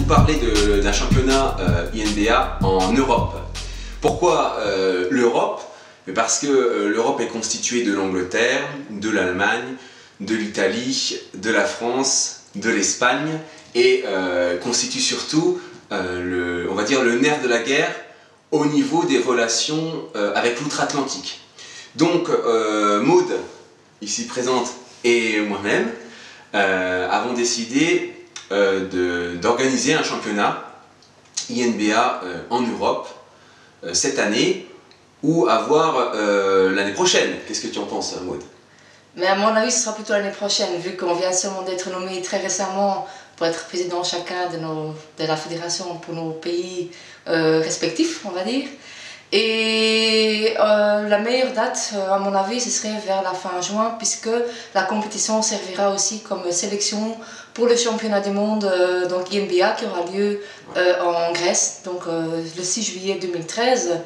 parler d'un championnat INBA en Europe. Pourquoi l'Europe? Parce que l'Europe est constituée de l'Angleterre, de l'Allemagne, de l'Italie, de la France, de l'Espagne et constitue surtout, on va dire, le nerf de la guerre au niveau des relations avec l'outre-Atlantique. Donc Maud, ici présente, et moi-même avons décidé d'organiser un championnat INBA en Europe cette année ou à voir l'année prochaine. Qu'est-ce que tu en penses, Maud? Mais à mon avis, ce sera plutôt l'année prochaine, vu qu'on vient seulement d'être nommé très récemment pour être président chacun de la fédération pour nos pays respectifs, on va dire. Et la meilleure date, à mon avis, ce serait vers la fin juin, puisque la compétition servira aussi comme sélection pour le championnat du monde donc INBA qui aura lieu en Grèce, donc le 6 juillet 2013.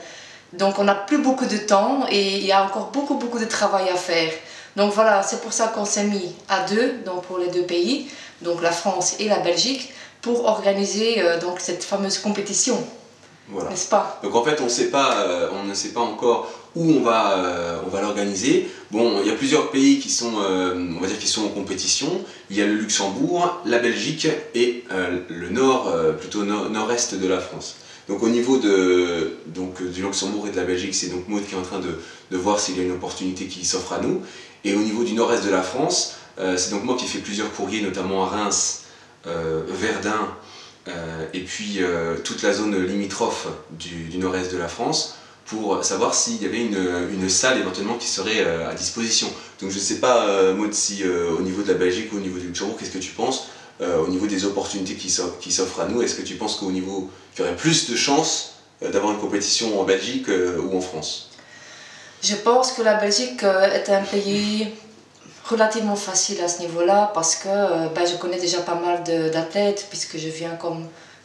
Donc on n'a plus beaucoup de temps et il y a encore beaucoup de travail à faire. Donc voilà, c'est pour ça qu'on s'est mis à deux, donc pour les deux pays, donc la France et la Belgique, pour organiser donc cette fameuse compétition. Voilà. N'est-ce pas? Donc en fait, on ne sait pas encore où on va l'organiser. Bon, il y a plusieurs pays qui sont, on va dire, qui sont en compétition. Il y a le Luxembourg, la Belgique et le nord, plutôt nord-est de la France. Donc au niveau du Luxembourg et de la Belgique, c'est donc Maud qui est en train de voir s'il y a une opportunité qui s'offre à nous. Et au niveau du nord-est de la France, c'est donc moi qui ai fait plusieurs courriers, notamment à Reims, Verdun, et puis toute la zone limitrophe du nord-est de la France, pour savoir s'il y avait une salle éventuellement qui serait à disposition. Donc je ne sais pas, Maud, si au niveau de la Belgique ou au niveau du Luxembourg, qu'est-ce que tu penses au niveau des opportunités qui s'offrent à nous? Est-ce que tu penses qu'au niveau, qu'il y aurait plus de chances d'avoir une compétition en Belgique ou en France? Je pense que la Belgique est un pays relativement facile à ce niveau-là, parce que je connais déjà pas mal d'athlètes, puisque je viens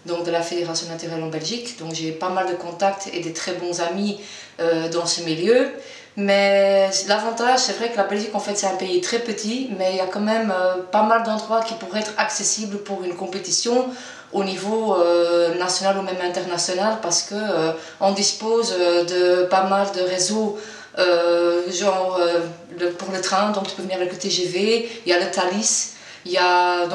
donc de la Fédération naturelle en Belgique, donc j'ai pas mal de contacts et des très bons amis dans ce milieu. Mais l'avantage, c'est vrai que la Belgique, en fait, c'est un pays très petit, mais il y a quand même pas mal d'endroits qui pourraient être accessibles pour une compétition au niveau national ou même international, parce que on dispose de pas mal de réseaux, pour le train, donc tu peux venir avec le TGV, il y a le Thalys, il y a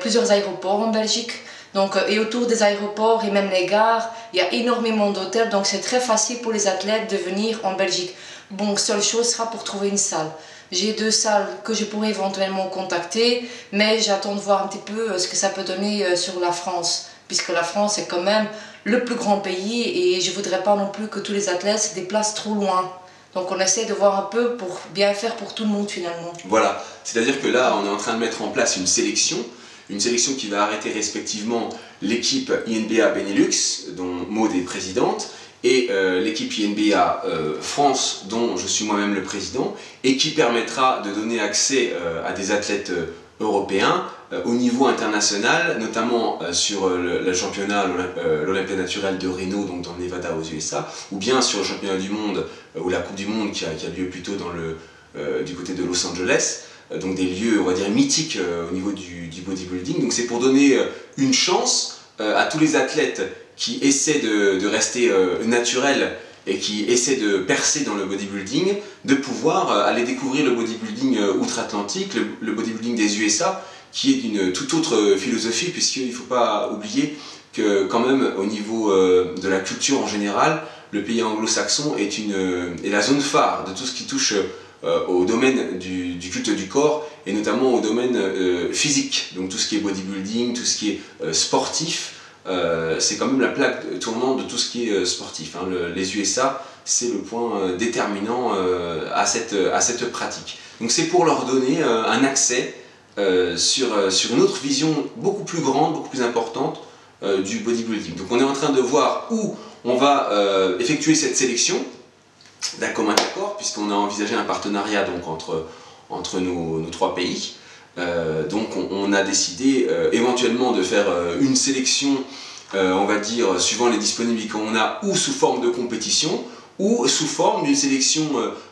plusieurs aéroports en Belgique. Donc, et autour des aéroports et même les gares, il y a énormément d'hôtels, donc c'est très facile pour les athlètes de venir en Belgique. Bon, seule chose sera pour trouver une salle. J'ai deux salles que je pourrais éventuellement contacter, mais j'attends de voir un petit peu ce que ça peut donner sur la France, puisque la France est quand même le plus grand pays et je ne voudrais pas non plus que tous les athlètes se déplacent trop loin. Donc on essaie de voir un peu pour bien faire pour tout le monde finalement. Voilà, c'est-à-dire que là on est en train de mettre en place une sélection qui va arrêter respectivement l'équipe INBA Benelux, dont Maud est présidente, et l'équipe INBA France, dont je suis moi-même le président, et qui permettra de donner accès à des athlètes européens au niveau international, notamment sur le championnat, l'Olympia naturelle de Reno, donc dans le Nevada aux USA, ou bien sur le championnat du monde ou la Coupe du Monde qui a lieu plutôt du côté de Los Angeles. Donc des lieux, on va dire, mythiques au niveau du bodybuilding. Donc c'est pour donner une chance à tous les athlètes qui essaient de rester naturels et qui essaient de percer dans le bodybuilding, de pouvoir aller découvrir le bodybuilding outre-Atlantique, le bodybuilding des USA, qui est d'une toute autre philosophie, puisqu'il ne faut pas oublier que quand même au niveau de la culture en général, le pays anglo-saxon est la zone phare de tout ce qui touche au domaine du culte du corps, et notamment au domaine physique, donc tout ce qui est bodybuilding, tout ce qui est sportif, c'est quand même la plaque tournante de tout ce qui est sportif, hein. Les USA, c'est le point déterminant à cette pratique. Donc c'est pour leur donner un accès sur une autre vision beaucoup plus grande, beaucoup plus importante du bodybuilding. Donc on est en train de voir où on va effectuer cette sélection d'un commun accord, puisqu'on a envisagé un partenariat donc, entre nos trois pays. Donc on a décidé éventuellement de faire une sélection, on va dire, suivant les disponibilités qu'on a, ou sous forme de compétition, ou sous forme d'une sélection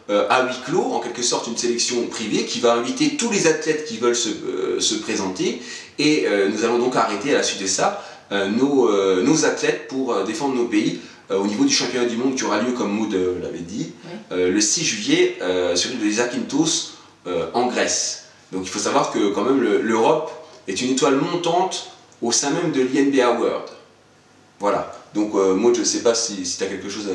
à huis clos, en quelque sorte une sélection privée qui va inviter tous les athlètes qui veulent se présenter, et nous allons donc arrêter à la suite de ça nos athlètes pour défendre nos pays au niveau du championnat du monde qui aura lieu, comme Maud l'avait dit, le 6 juillet sur l'île de Zakynthos en Grèce. Donc il faut savoir que quand même l'Europe est une étoile montante au sein même de l'INBA World. Voilà. Donc Maud, je ne sais pas si tu as quelque chose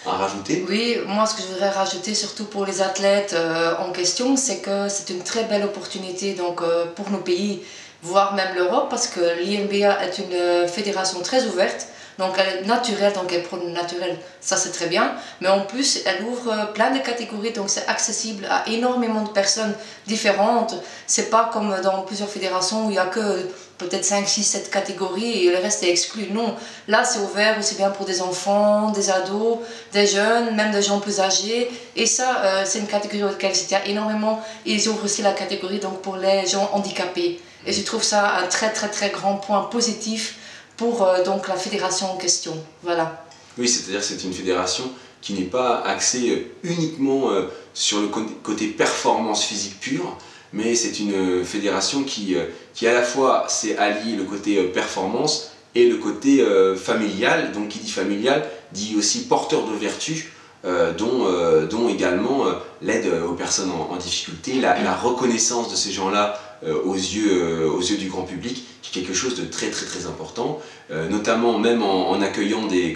à rajouter. Oui, moi ce que je voudrais rajouter surtout pour les athlètes en question, c'est que c'est une très belle opportunité donc, pour nos pays, voire même l'Europe, parce que l'INBA est une fédération très ouverte. Donc elle est naturelle, donc elle prône naturel, ça c'est très bien. Mais en plus, elle ouvre plein de catégories, donc c'est accessible à énormément de personnes différentes. C'est pas comme dans plusieurs fédérations où il n'y a que peut-être 5, 6, 7 catégories et le reste est exclu. Non, là c'est ouvert aussi bien pour des enfants, des ados, des jeunes, même des gens plus âgés. Et ça, c'est une catégorie auquel je tiens énormément. Et ils ouvrent aussi la catégorie donc, pour les gens handicapés. Et je trouve ça un très très très grand point positif pour donc la fédération en question. Voilà. Oui, c'est-à-dire que c'est une fédération qui n'est pas axée uniquement sur le côté performance physique pure, mais c'est une fédération qui à la fois sait allier le côté performance et le côté familial. Donc qui dit familial dit aussi porteur de vertus, dont également l'aide aux personnes en difficulté, la reconnaissance de ces gens-là aux yeux du grand public, qui est quelque chose de très très très important, notamment même en accueillant des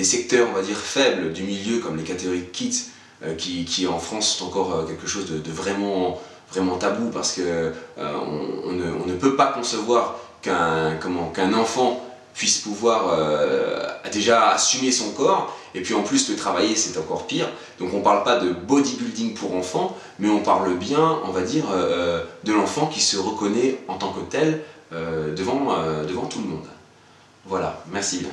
secteurs, on va dire, faibles du milieu, comme les catégories kids, qui en France sont encore quelque chose de vraiment, vraiment tabou, parce que on ne peut pas concevoir qu'un enfant puisse pouvoir déjà assumer son corps, et puis en plus le travailler, c'est encore pire. Donc on ne parle pas de bodybuilding pour enfants, mais on parle bien, on va dire, de l'enfant qui se reconnaît en tant que tel devant tout le monde. Voilà, merci bien.